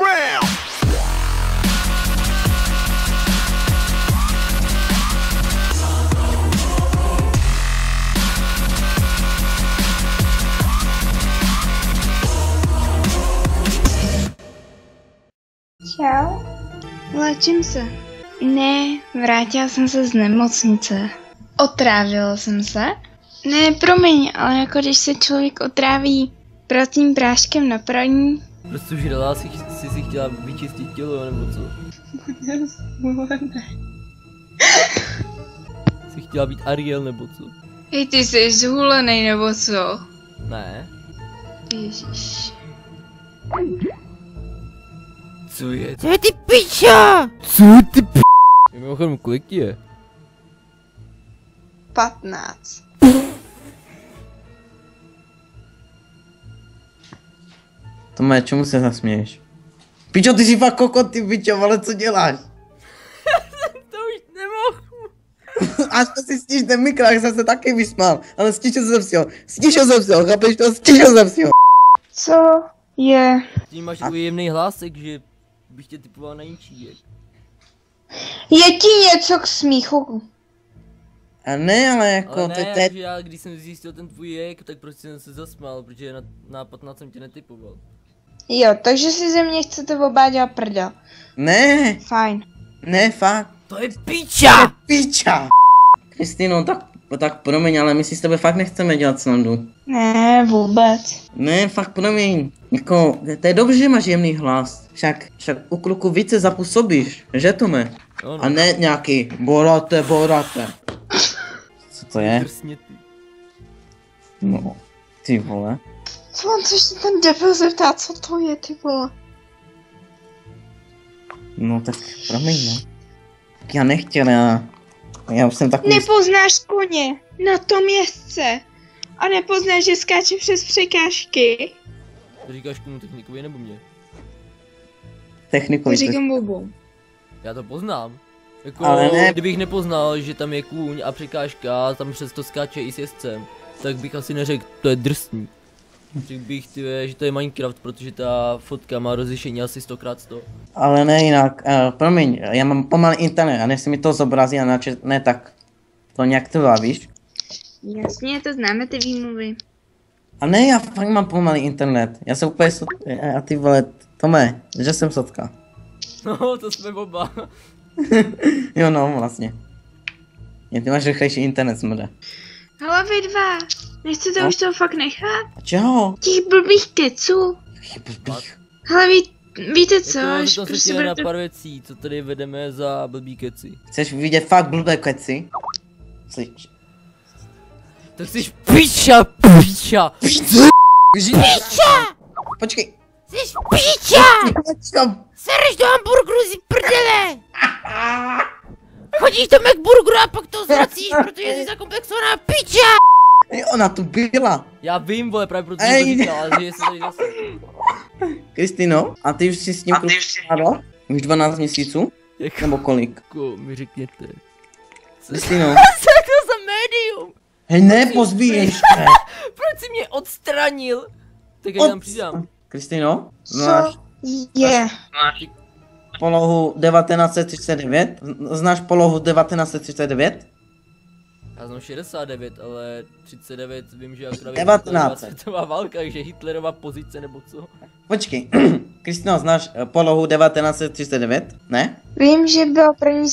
around. Čau. Léčím se. Ne, vrátila jsem se z nemocnice. Otrávila jsem se? Ne, promiň, ale jako když se člověk otráví pracím práškem na praní. Prostě žrala jsi si chtěla vyčistit tělo, nebo co? Jsi chtěla být Ariel, nebo co? Hej, ty jsi zhulenej, nebo co? Ne. Ježiš. Co je? Co je ty piča? Co ty p***? Mimochodem, kolik ti je? 15. Tome, čemu se zasměješ? Pičo, ty jsi fakt kokot, ty pičo, ale co děláš? To už nemohu. Až to si stíš ten mikro, jak jsem se taky vysmál, ale stíšil jsem si ho, chápeš to? Stíšil jsem si ho. Co je? Ty máš takový jemný hlásek, že bych tě typoval na jinčík. Je ti něco k smíchu? A ne, ale jako Ale ne, to je... že já když jsem zjistil ten tvůj jek, tak prostě jsem se zasmál, protože na 15 jsem tě netypoval. Jo, takže si ze mě chcete oba dělat prdel. Ne, Fajn. ne, fakt. To je piča! Piča! Kristýno, tak promiň, ale my si s tebe fakt nechceme dělat srandu. Ne, vůbec. Ne, fakt promiň. Jako, to je dobře, že máš jemný hlas. Však u kluku více zapůsobíš, že Tome? No. A ne nějaký borate. Co to je? Drsně ty. No, ty vole. Co on se ten debil zeptá, co to je, ty vole? No tak promiň, no. Tak já nechtěl, já už jsem takový... Nepoznáš koně na tom jezdce. A nepoznáš, že skáče přes překážky. To říkáš komu, technikovi nebo mě? Technikový. Říkám obou. Já to poznám. Jako, Ale ne. kdybych nepoznal, že tam je kůň a překážka, tam přesto skáče i s jezdcem, tak bych asi neřekl, to je drsný. Řekl bych, že to je Minecraft, protože ta fotka má rozlišení asi 100x100. Ale ne jinak, promiň, já mám pomalý internet a než si mi to zobrazí a ne tak to nějak trvá, víš? Jasně, to známe ty výmluvy. A ne, já fakt mám pomalý internet, já jsem úplně a ty vole, Tome, že jsem sotka. No, to jsme oba. Jo no, vlastně. Ty máš rychlejší internet, smrde. Hele vy dva, nechcete No. už toho fakt nechat? A čeho? Těch blbých keců. Hele víte co, až To se prostě těle na budete... pár věcí, co tady vedeme za blbý keci. Chceš vidět fakt blbé keci? Slyš. Tak jsi piča! Piča! Počkej. Jsi piča! Sereš do hamburgeru si prdele! Chodíš do McBurgeru a pak to zvracíš, protože jsi zakomplexovaná piča! Ona tu byla. Já vím, vole, právě proto Ej. jsem to říkal, ale že jsi tady zase. Kristýno, a ty už si s ním klukem už 12 měsíců? Nebo kolik? Jako mi řekněte. Kristýno. Co je to za médium? Hej, ne, pozbíješ se. Proč jsi mě odstranil? Tak já tam přidám. Kristýno, Co znáš je? polohu 1939? Znáš polohu 1939? Já znám 69, ale 39 vím, že akorát 19. světová válka, takže Hitlerova pozice nebo co? Počkej, Kristýno, znáš polohu 1939? Ne? Vím, že byla první,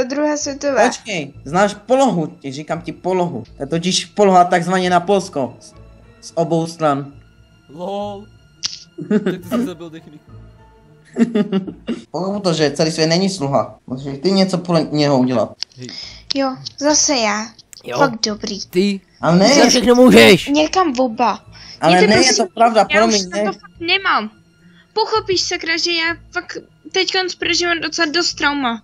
druhá světová. Počkej, znáš polohu, říkám ti polohu. To je totiž poloha takzvaně na Polsko. Z obou stran. LOL. Tak ty jsi zabil techniku. Protože celý svět není sluha. Můžeš ty něco podle něho udělat. Hej. Jo, zase já. Jo. Fakt dobrý. Ty, Ale ty ne, všechno můžeš. Někam oba. ale Mějte ne, je prosím- to pravda, Já už promiň, na ne. to fakt nemám. Pochopíš sakra, že já fakt teďka prožívám docela dost trauma.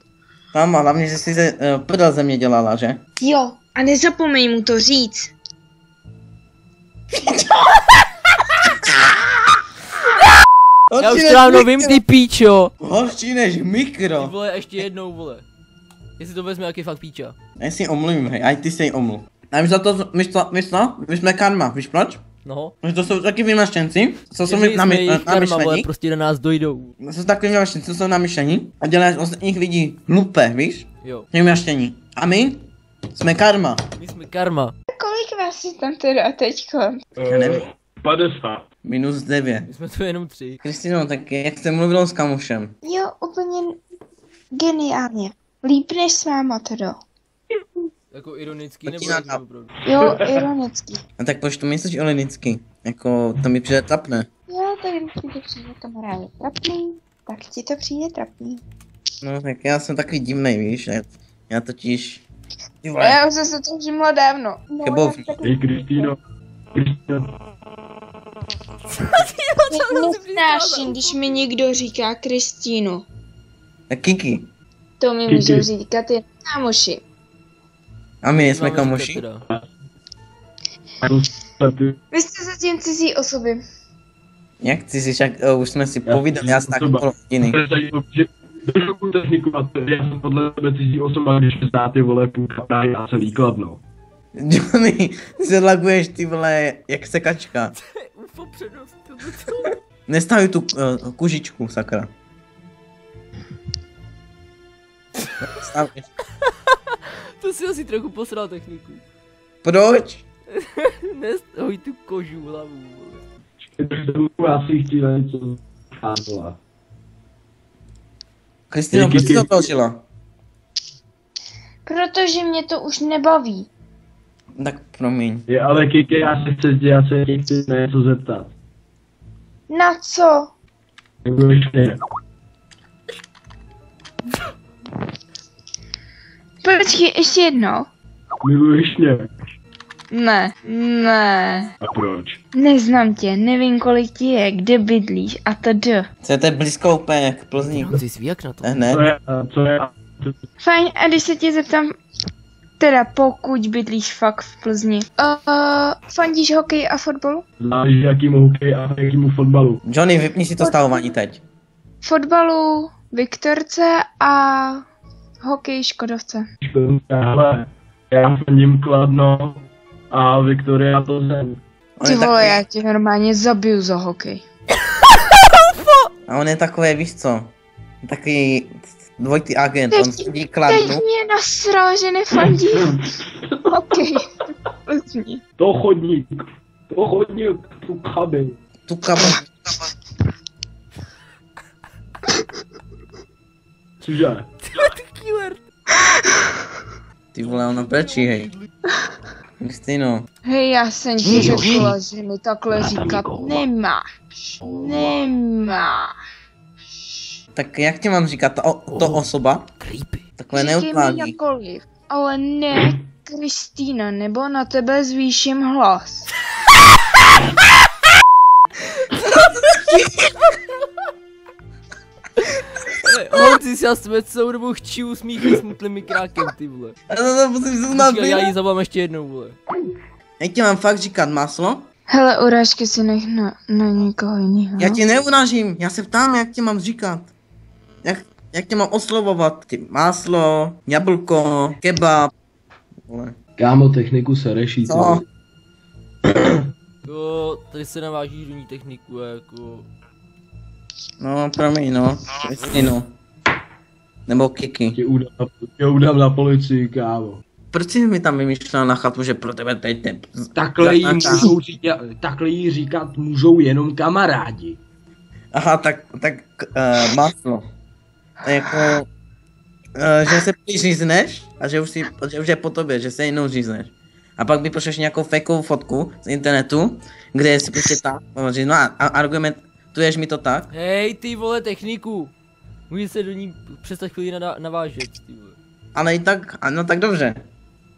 Tam, a hlavně, že jsi se prdel ze mě dělala, že? Jo, a nezapomeň mu to říct. Já už to dávno vím, ty píčo. Horší než Ty mikro. vole, ještě jednou, vole. Jestli to vezme, jak je fakt píča. Já si omluvím, hej, aj ty se jí omluv. A víš za to, víš co, my jsme karma, víš proč? No. Že to jsou taky vymaštěnci, co jsou Že jsme jejich karma, vole, namyšlení. prostě na nás dojdou. To jsou takový vymaštěnci, co jsou namyšlení a dělají z ostatních lidí hlupe, víš? Jo. Vymaštění. A my jsme karma. My jsme karma. Kolik vás je tam teda teďko? Já nevím. 50. -9. My jsme tu jenom 3. Kristýno, tak jak jste mluvil s kamošem? Jo, úplně geniálně. Líp než s máma teda. Jako ironický To nebo ti jak nadám. opravdu? Jo, ironický. A tak proč to myslíš ironicky? Jako, to mi přijde trapné. Jo, tak když ti to přijde kamaráde trapný, tak ti to přijde trapný. No tak já jsem takový divnej, víš, já totiž... Ty vole, Já už jsem se to všimla dávno. No, Kebovník. tak Hej, Kristýno. nesnáším, když mi někdo říká Kristýnu. tak Kiki. To mi Kiki. můžou říkat jen kámoši. A my jsme Máme kamoši. říkat teda. Vy jste zatím cizí osoby. Jak ty si však, už jsme si povídali, já tak půl hodiny. Trošku techniku a já jsem podle tebe cizí osoba, když mě zná ty vole půlka Prahy a celý Kladno. Johnny, ty se laguješ ty vole, jak sekačka. UFO přednost. Nestavuj tu kužičku, sakra. Stavuješ. To si asi trochu posral techniku. Proč? Nestahoj tu kožu hlavu, vole. Já si chtěla něco zkázala. Kristýno, proč jsi to točila? Protože mě to už nebaví. Tak promiň. Je, ale Kiki, já se tě chci na něco zeptat. Na co? Nebudeš mě. Počkej, ještě jednou. Miluješ mě. Ne. A proč? Neznám tě, nevím kolik ti je, kde bydlíš a td. Co je to blízko úplně k Plzni? Jsi zvíjak na to? Ne? Co je? Fajn, a když se tě zeptám, teda pokud bydlíš fakt v Plzni. Fandíš hokej a fotbalu? Záleží jakýmu hokeji a jakýmu fotbalu. Johnny, vypni si to stavování teď. Fotbalu Viktorce a hokej Škodovce. Hele, já fandím Kladno a Viktoria Plzeň. On Ty je vole, takový, já tě normálně zabiju za hokej. a on je takový, víš co? Takový dvojitý agent, on sedí Teď Kladnu. mě nasral, že nefandí hokej v Plzni. To chodník, tu kabin. Tu kabu. Cože? Killer. Ty vole, ona brečí, hej. Kristýno, Hej, já jsem ti řekla, že mi takhle říkat nemáš. tak jak tě mám říkat, to osoba? Creepy. Takhle Říkej mi neutrální. jakkoliv, ale ne Kristýna, nebo na tebe zvýším hlas. Honzi si já sebe celou dobu chčí usmíchy smutným krákem, ty vole. To musím se znát, Počkej, já ji zavolám ještě jednou, vole. jak tě mám fakt říkat maslo? Hele, urážky si nech na někoho jiného. Já tě neurážím, já se ptám, jak tě mám říkat. Jak tě mám oslovovat? Ty máslo, jablko, kebab. Vole. Kámo, techniku se reší, Co? Jo, tady se naváží do ní techniku a jako... No, promiň, no. Kristýno. Nebo Kiki. Tě udám na policii, kámo. Proč jsi mi tam vymýšlela na chatu, že pro tebe teď ne... Takhle jí říkat můžou jenom kamarádi. Aha, tak máslo. A jako... že se prý řízneš a že už je po tobě, že se jenom řízneš. A pak vypošleš nějakou fakeovou fotku z internetu, kde si prostě no a argumentuješ mi to tak. Hej, ty vole, techniku. Může se do ní přestat chvíli navážet, ty vole. Ale i tak, no tak dobře.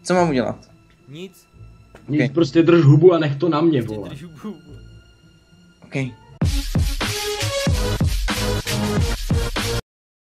Co mám udělat? Nic. Nic, Okay. prostě drž hubu a nech to na mě, vole. Držu hubu. Okay.